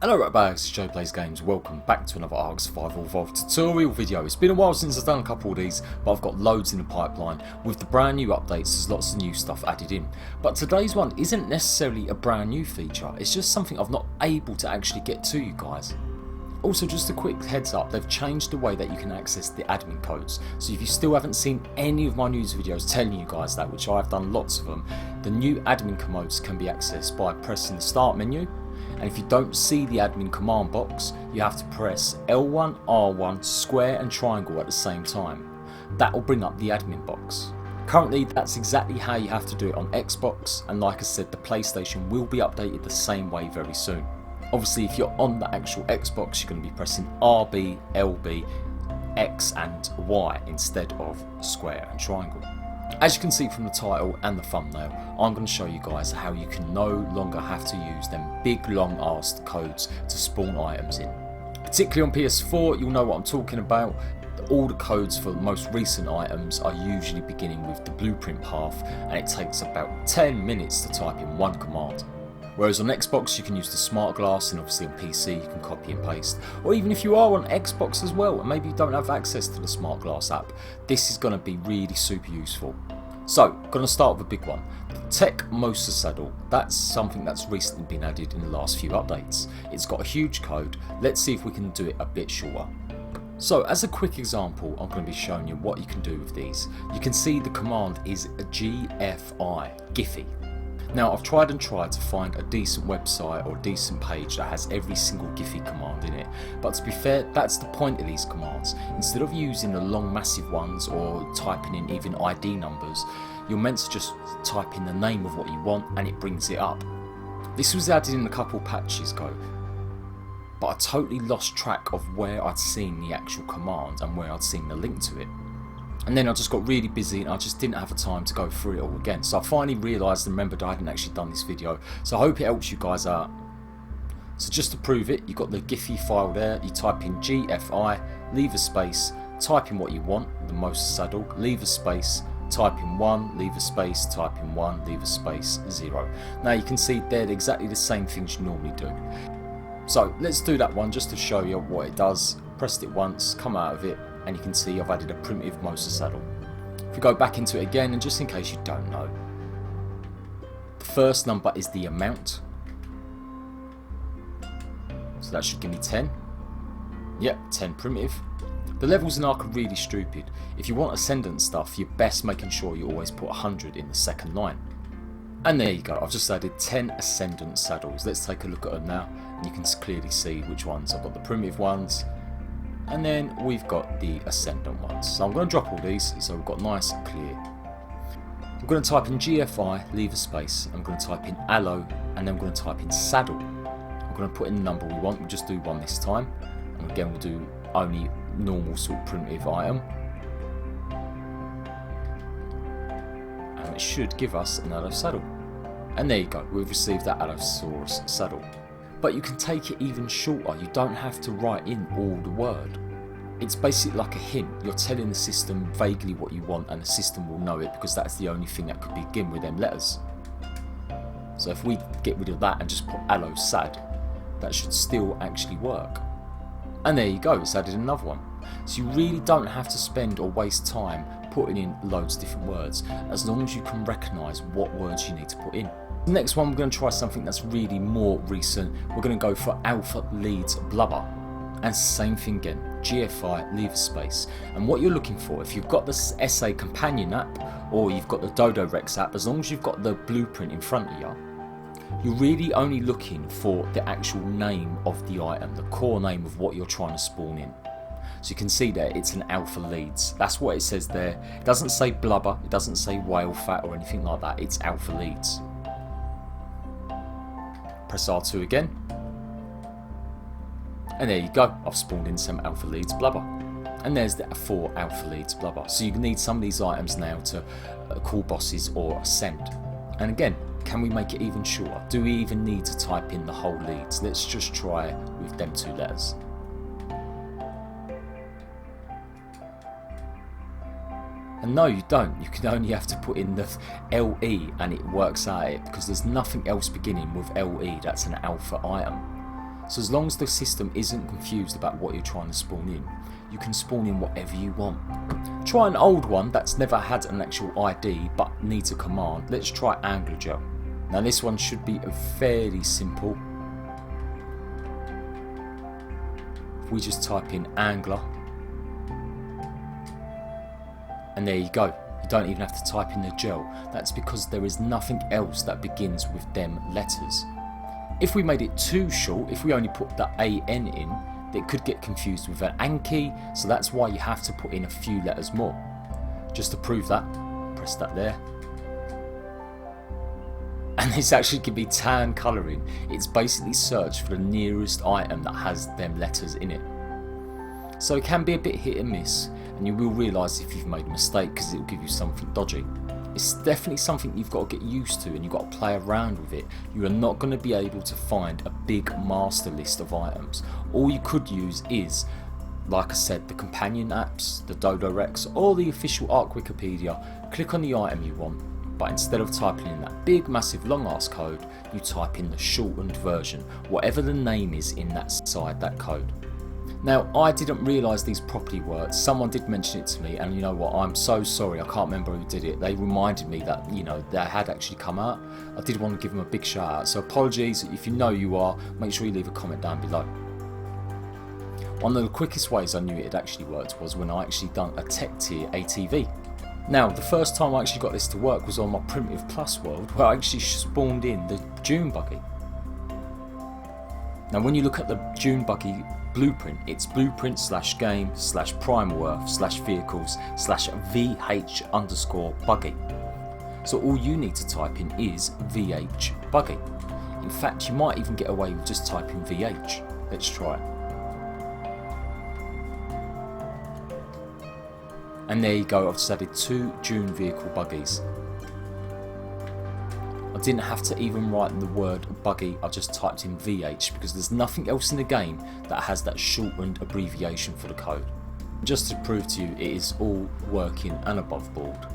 Hello Ratbags, it's Jade PLAYSGAMES. Welcome back to another ARK Survival Evolved tutorial video. It's been a while since I've done a couple of these, but I've got loads in the pipeline. With the brand new updates, there's lots of new stuff added in. But today's one isn't necessarily a brand new feature, it's just something I've not able to actually get to you guys. Also, just a quick heads up, they've changed the way that you can access the admin codes. So if you still haven't seen any of my news videos telling you guys that, which I've done lots of them, the new admin codes can be accessed by pressing the start menu. And if you don't see the admin command box, you have to press L1, R1, square and triangle at the same time. That will bring up the admin box. Currently that's exactly how you have to do it on Xbox, and like I said, the PlayStation will be updated the same way very soon. Obviously if you're on the actual Xbox, you're going to be pressing RB, LB, X and Y instead of square and triangle. As you can see from the title and the thumbnail, I'm going to show you guys how you can no longer have to use them big long arsed codes to spawn items in. Particularly on PS4, you'll know what I'm talking about. All the codes for the most recent items are usually beginning with the blueprint path, and it takes about 10 minutes to type in one command. Whereas on Xbox you can use the smart glass, and obviously on PC you can copy and paste. Or even if you are on Xbox as well and maybe you don't have access to the smart glass app, this is going to be really super useful. So, going to start with a big one. The Tech Mosa Saddle, that's something that's recently been added in the last few updates. It's got a huge code, let's see if we can do it a bit shorter. So as a quick example, I'm going to be showing you what you can do with these. You can see the command is a GFI, Giphy. Now I've tried to find a decent website or a decent page that has every single Giphy command in it, but to be fair, that's the point of these commands. Instead of using the long massive ones or typing in even ID numbers, you're meant to just type in the name of what you want and it brings it up. This was added in a couple patches ago, but I totally lost track of where I'd seen the actual command and where I'd seen the link to it. And then I just got really busy and I just didn't have the time to go through it all again. So I finally realised and remembered I hadn't actually done this video. So I hope it helps you guys out. So just to prove it, you've got the Giphy file there. You type in GFI, leave a space, type in what you want, the Mosa Saddle, leave a space, type in 1, leave a space, type in 1, leave a space, 0. Now you can see they're exactly the same things you normally do. So let's do that one just to show you what it does. Pressed it once, come out of it, and you can see I've added a primitive Mosa Saddle. If we go back into it again, and just in case you don't know, the first number is the amount, so that should give me 10. Yep, 10 primitive. The levels in ARK are really stupid. If you want ascendant stuff, you're best making sure you always put 100 in the second line. And there you go, I've just added 10 ascendant saddles. Let's take a look at them now, and you can clearly see which ones. I've got the primitive ones, and then we've got the ascendant ones. So I'm going to drop all these so we've got nice and clear. I'm going to type in GFI, leave a space, I'm going to type in allo, and then I'm going to type in saddle. I'm going to put in the number we want, we'll just do 1 this time, and again we'll do only normal sort of primitive item. And it should give us an allo saddle. And there you go, we've received that Allosaurus saddle. But you can take it even shorter, you don't have to write in all the word. It's basically like a hint, you're telling the system vaguely what you want and the system will know it because that's the only thing that could begin with them letters. So if we get rid of that and just put allo sad, that should still actually work. And there you go, it's added another one. So you really don't have to spend or waste time putting in loads of different words, as long as you can recognise what words you need to put in. The next one, we're going to try something that's really more recent. We're going to go for Alpha Leads Blubber. And same thing again, GFI, leave a space. And what you're looking for, if you've got the SA Companion app, or you've got the Dodo Rex app, as long as you've got the blueprint in front of you, you're really only looking for the actual name of the item, the core name of what you're trying to spawn in. So you can see there, it's an Alpha Leads. That's what it says there. It doesn't say blubber, it doesn't say whale fat or anything like that, it's Alpha Leads. Press R2 again, and there you go, I've spawned in some Alpha Leads Blubber. And there's the 4 Alpha Leads Blubber. So you need some of these items now to call bosses or ascend. And again, can we make it even shorter? Do we even need to type in the whole leads? Let's just try with them 2 letters. And no, you don't. You can only have to put in the LE and it works out it, because there's nothing else beginning with LE that's an alpha item. So as long as the system isn't confused about what you're trying to spawn in, you can spawn in whatever you want. Try an old one that's never had an actual ID but needs a command. Let's try Angler Gel. Now this one should be fairly simple. If we just type in Angler, and there you go. You don't even have to type in the gel. That's because there is nothing else that begins with them letters. If we made it too short, if we only put the AN in, it could get confused with an Anki, so that's why you have to put in a few letters more. Just to prove that, press that there. And this actually can be tan colouring. It's basically search for the nearest item that has them letters in it. So it can be a bit hit and miss, and you will realise if you've made a mistake because it will give you something dodgy. It's definitely something you've got to get used to, and you've got to play around with it. You are not going to be able to find a big master list of items. All you could use is, like I said, the companion apps, the Dodo Rex, or the official ARK Wikipedia. Click on the item you want, but instead of typing in that big massive long ass code, you type in the shortened version, whatever the name is in that side, that code. Now, I didn't realise these properly worked. Someone did mention it to me, and you know what, I'm so sorry, I can't remember who did it. They reminded me that, you know, they had actually come out. I did want to give them a big shout out, so apologies. If you know you are, make sure you leave a comment down below. One of the quickest ways I knew it had actually worked was when I actually done a tech tier ATV. Now, the first time I actually got this to work was on my Primitive Plus world, where I actually spawned in the Dune buggy. Now, when you look at the Dune buggy blueprint, it's blueprint/game/primal earth/vehicles/vh_buggy. So all you need to type in is VH buggy. In fact, you might even get away with just typing VH. Let's try it. And there you go, I've just added 2 Dune vehicle buggies. I didn't have to even write the word buggy, I just typed in VH because there's nothing else in the game that has that shortened abbreviation for the code. Just to prove to you it is all working and above board.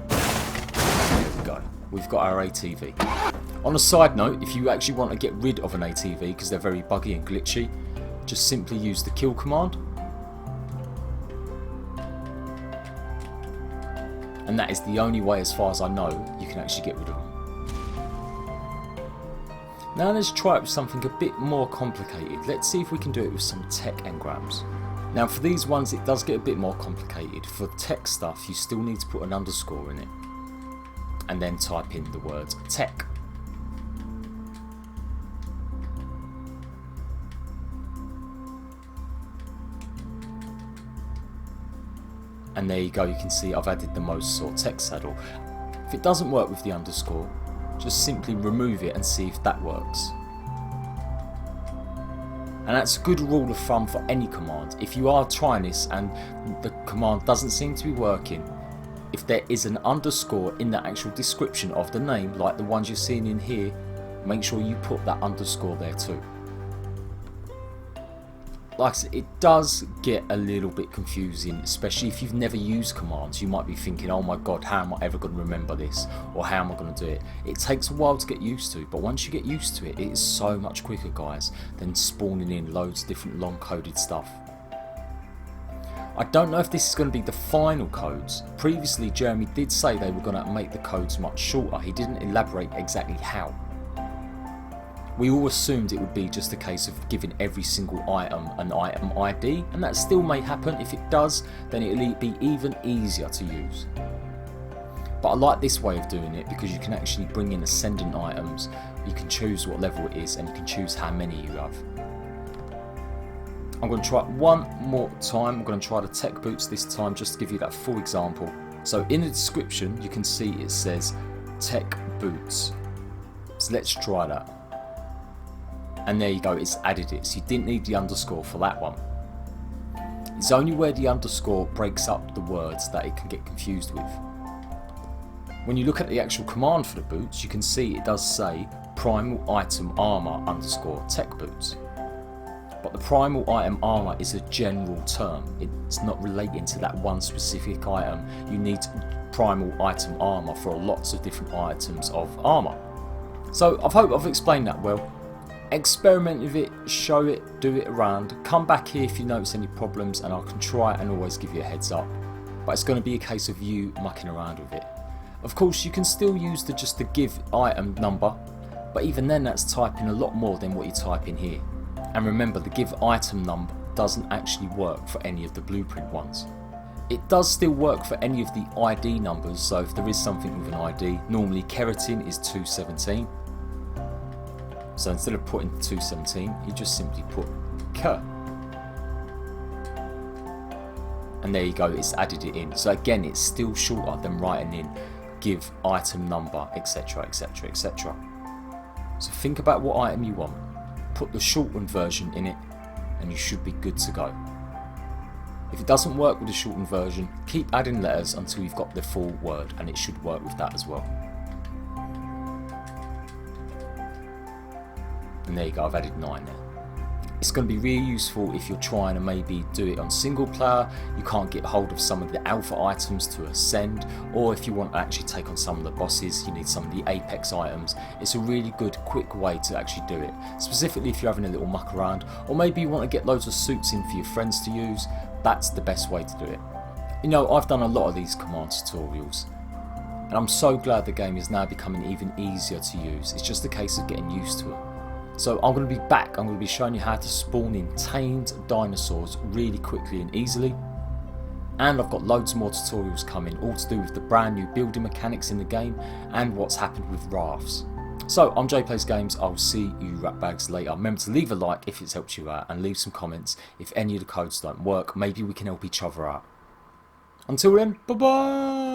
There we go, we've got our ATV. On a side note, if you actually want to get rid of an ATV because they're very buggy and glitchy, just simply use the kill command. And that is the only way, as far as I know, you can actually get rid of them. Now let's try it with something a bit more complicated. Let's see if we can do it with some tech engrams. Now for these ones it does get a bit more complicated. For tech stuff you still need to put an underscore in it. And then type in the word tech. And there you go, you can see I've added the most sort text saddle. If it doesn't work with the underscore, just simply remove it and see if that works. And that's a good rule of thumb for any command. If you are trying this and the command doesn't seem to be working, if there is an underscore in the actual description of the name, like the ones you're seeing in here, make sure you put that underscore there too. Like I said, it does get a little bit confusing, especially if you've never used commands. You might be thinking, oh my god, how am I ever going to remember this, or how am I going to do it? It takes a while to get used to, but once you get used to it, it is so much quicker, guys, than spawning in loads of different long coded stuff. I don't know if this is going to be the final codes. Previously Jeremy did say they were going to make the codes much shorter. He didn't elaborate exactly how. We all assumed it would be just a case of giving every single item an item ID, and that still may happen. If it does, then it'll be even easier to use. But I like this way of doing it because you can actually bring in ascendant items, you can choose what level it is, and you can choose how many you have. I'm going to try it one more time. I'm going to try the tech boots this time just to give you that full example. So in the description you can see it says tech boots. So let's try that. And there you go, it's added it, so you didn't need the underscore for that one. It's only where the underscore breaks up the words that it can get confused with. When you look at the actual command for the boots, you can see it does say primal item armor underscore tech boots. But the primal item armor is a general term, it's not relating to that one specific item. You need primal item armor for lots of different items of armor. So I hope I've explained that well. Experiment with it, show it, do it around. Come back here if you notice any problems and I can try and always give you a heads up. But it's going to be a case of you mucking around with it. Of course you can still use just the give item number, but even then that's typing a lot more than what you type in here. And remember, the give item number doesn't actually work for any of the blueprint ones. It does still work for any of the ID numbers, so if there is something with an ID, normally keratin is 217. So instead of putting 217, you just simply put K. And there you go, it's added it in. So again, it's still shorter than writing in give item number, etc, etc, etc. So think about what item you want, put the shortened version in it, and you should be good to go. If it doesn't work with the shortened version, keep adding letters until you've got the full word, and it should work with that as well. And there you go, I've added 9 there. It's going to be really useful if you're trying to maybe do it on single player, you can't get hold of some of the alpha items to ascend, or if you want to actually take on some of the bosses, you need some of the apex items. It's a really good quick way to actually do it, specifically if you're having a little muck around, or maybe you want to get loads of suits in for your friends to use. That's the best way to do it. You know, I've done a lot of these command tutorials, and I'm so glad the game is now becoming even easier to use. It's just a case of getting used to it. So I'm going to be back, I'm going to be showing you how to spawn in tamed dinosaurs really quickly and easily. And I've got loads more tutorials coming, all to do with the brand new building mechanics in the game and what's happened with rafts. So I'm JPlaysGames, I'll see you ratbags later. Remember to leave a like if it's helped you out and leave some comments if any of the codes don't work. Maybe we can help each other out. Until then, bye bye!